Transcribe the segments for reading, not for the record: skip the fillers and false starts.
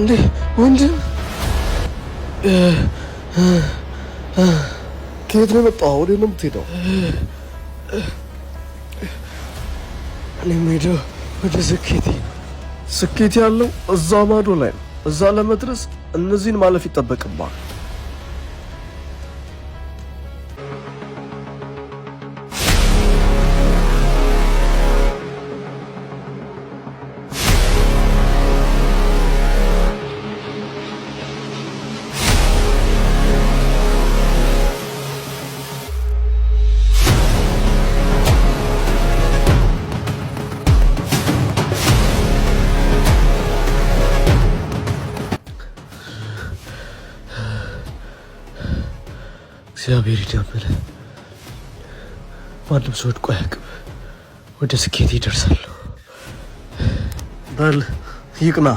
እንዴ ወንድም ከየት ነው የመጣው? ወዴት ነው የምትሄደው? እኔ የምሄደው ወደ ስኬቴ ነው። ስኬት ያለው እዛ ማዶ ላይ ነው። እዛ ለመድረስ እነዚህን ማለፍ ይጠበቅብሃል። እግዚአብሔር ይደምል። ማንም ሰው ወድቆ አያውቅም። ወደ ስኬት ይደርሳለሁ። በል ይቅና።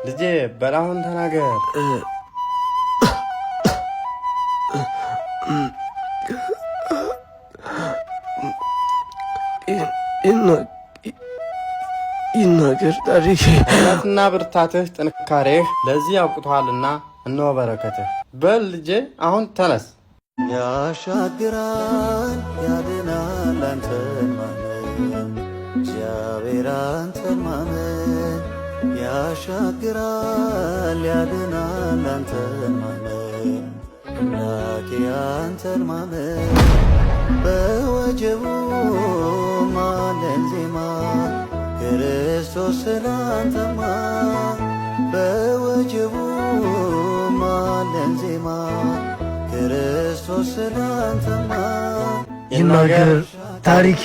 ልጄ በላሁን ተናገር። ይናገር ታሪክ። እውነትና ብርታትህ ጥንካሬህ ለዚህ አውቅቶሃልና እነሆ በረከትህ። በል ልጄ አሁን ተነስ። ያሻግራል ያድናል አንተን ማመን፣ እግዚአብሔር አንተን ማመን። ያሻግራል ያድናል አንተን ማመን፣ አምላኬ አንተን ማመን። በወጀቡ ማለን ዜማ ክርስቶስ ስላንተማ፣ በወጀቡ ማለን ዜማ ክርስቶስ ስላንተማ። ይናገር ታሪኬ